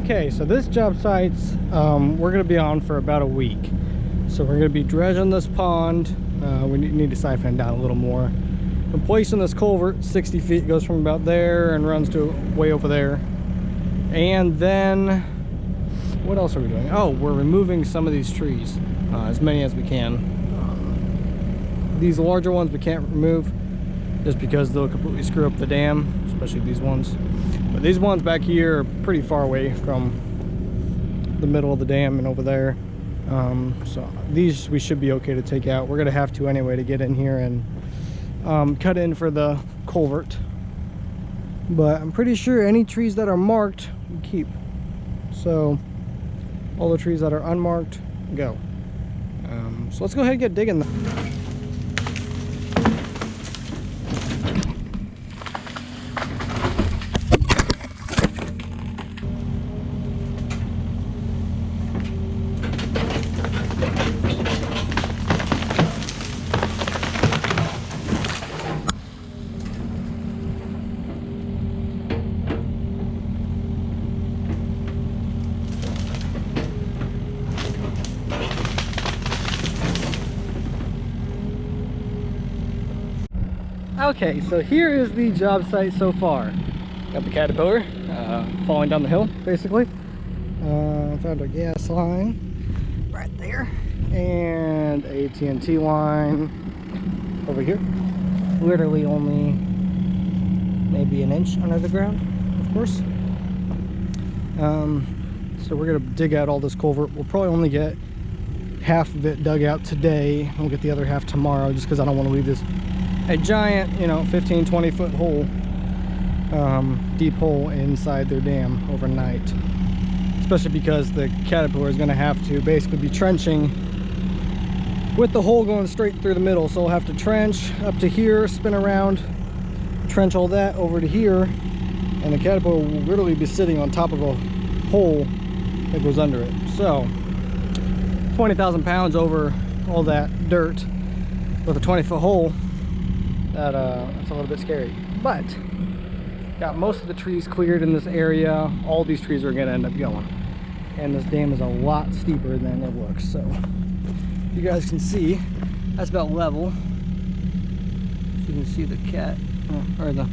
Okay, so this job site's we're going to be on for about a week. So we're going to be dredging this pond. We need to siphon it down a little more. Replacing this culvert, 60 feet, goes from about there and runs to way over there. And then, what else are we doing? Oh, we're removing some of these trees, as many as we can. These larger ones we can't remove just because they'll completely screw up the dam, especially these ones. But these ones back here are pretty far away from the middle of the dam and over there. So these we should be okay to take out. We're gonna have to anyway to get in here and cut in for the culvert. But I'm pretty sure any trees that are marked we keep. So all the trees that are unmarked go. So let's go ahead and get digging. Okay, so here is the job site so far. Got the caterpillar falling down the hill, basically. Found a gas line right there, and a TNT line over here. Literally only maybe an inch under the ground, of course. So we're gonna dig out all this culvert. We'll probably only get half of it dug out today. We'll get the other half tomorrow, just because I don't want to leave this a giant, you know, 15-20 foot hole, deep hole inside their dam overnight, especially because the caterpillar is going to have to basically be trenching with the hole going straight through the middle. So we'll have to trench up to here, spin around, trench all that over to here, and the caterpillar will literally be sitting on top of a hole that goes under it. So 20,000 pounds over all that dirt with a 20-foot hole. That's a little bit scary, but got most of the trees cleared in this area. All these trees are gonna end up going, and this dam is a lot steeper than it looks. So you guys can see that's about level. So you can see the or the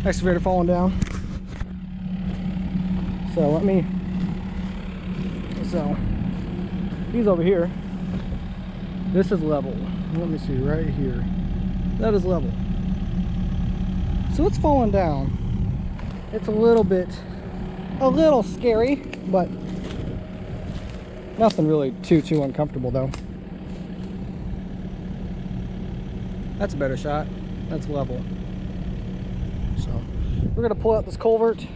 excavator falling down. So he's over here. This is level. Let me see right here. That is level. So it's falling down. It's a little scary, but nothing really too uncomfortable though. That's a better shot. That's level. So we're gonna pull out this culvert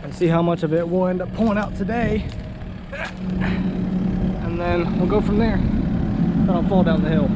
and see how much of it we'll end up pulling out today, and then we'll go from there. So I don't fall down the hill.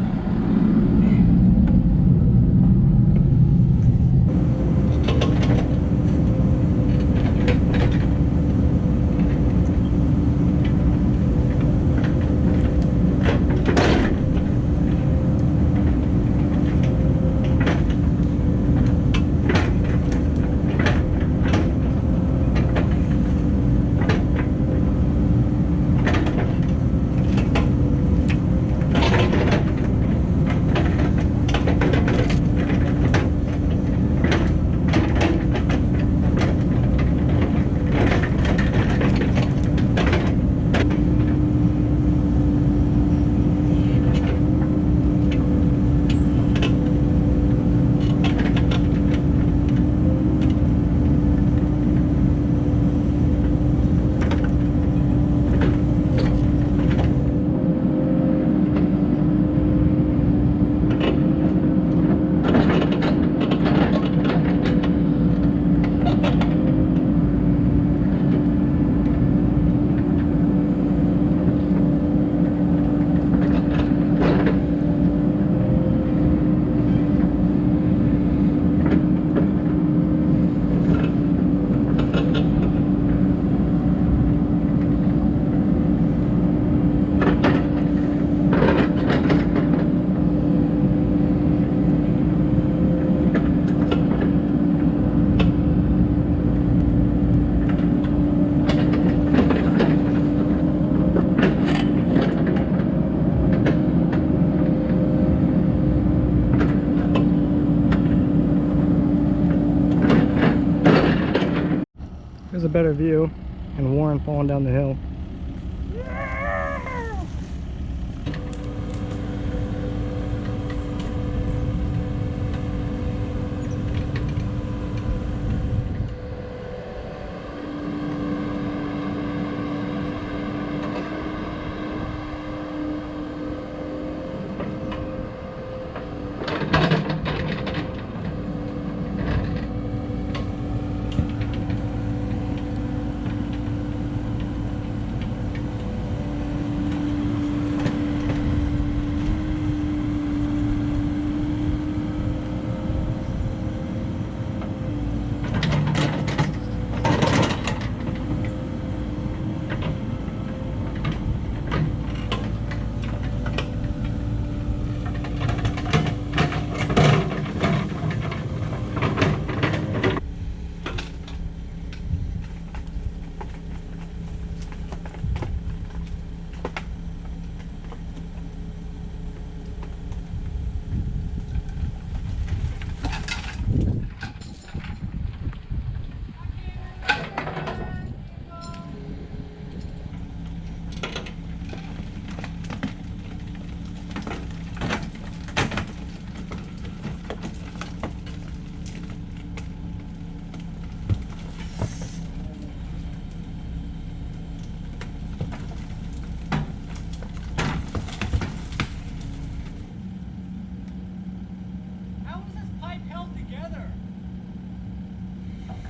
gives a better view, and Warren falling down the hill.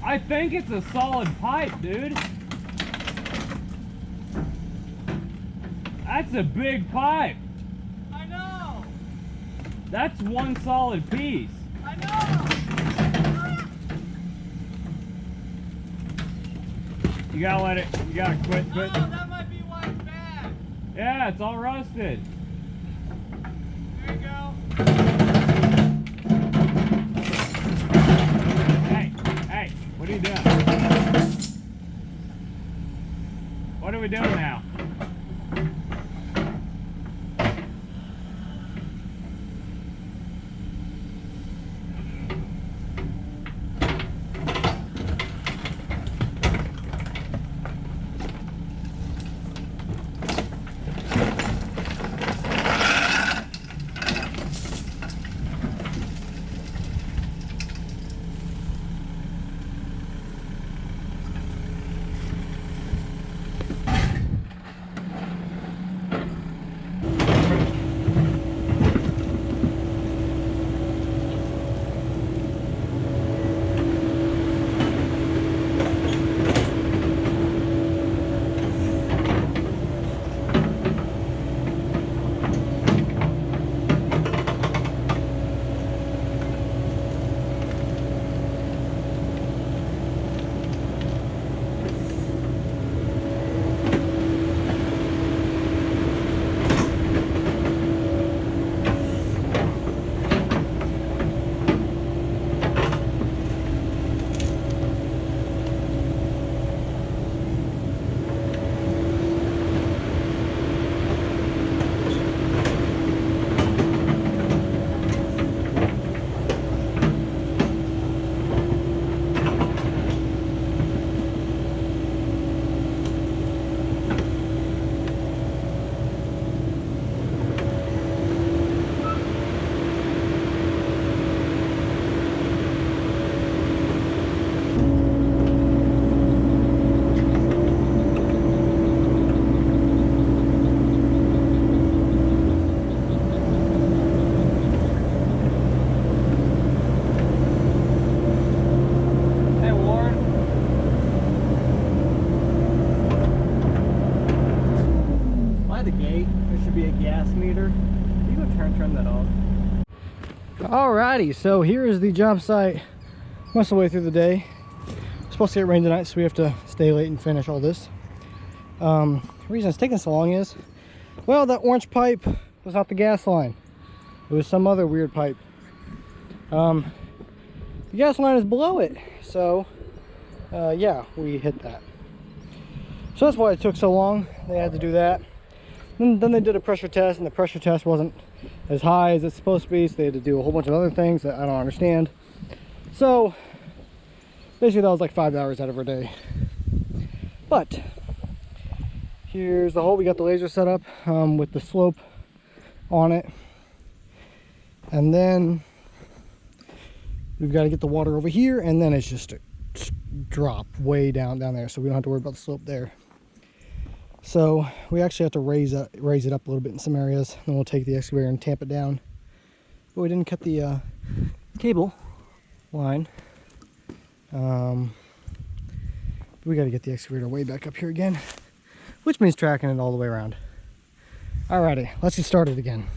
I think it's a solid pipe, dude. That's a big pipe. I know. That's one solid piece. I know. You gotta let it, you gotta quit. Oh, that might be why it's bad. Yeah, it's all rusted. There you go. Hey, what are you doing? What are we doing now? Alrighty, so here is the job site most of the way through the day. It's supposed to get rain tonight, so we have to stay late and finish all this. The reason it's taking so long is, well, that orange pipe was not the gas line. It was some other weird pipe. The gas line is below it, so yeah, we hit that. So that's why it took so long. They had to do that. Then they did a pressure test, and the pressure test wasn't as high as it's supposed to be, so they had to do a whole bunch of other things that I don't understand. So basically that was like 5 hours out of our day. But here's the hole. We got the laser set up with the slope on it, and then we've got to get the water over here, and then it's just a drop way down there, so we don't have to worry about the slope there. So we actually have to raise it up a little bit in some areas, and we'll take the excavator and tamp it down. But we didn't cut the cable line. We got to get the excavator way back up here again, which means tracking it all the way around. Alrighty, let's get started again.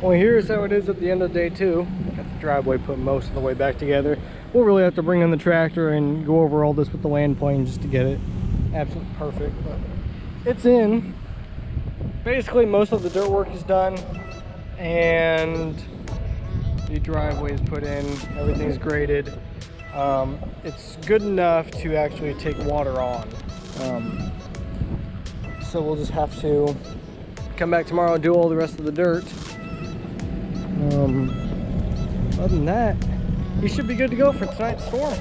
Well, here's how it is at the end of day 2. Got the driveway put most of the way back together. We'll really have to bring in the tractor and go over all this with the land plane just to get it absolutely perfect. But it's in. Basically, most of the dirt work is done, and the driveway is put in. Everything's graded. It's good enough to actually take water on. So we'll just have to come back tomorrow and do all the rest of the dirt. Other than that, we should be good to go for tonight's storm.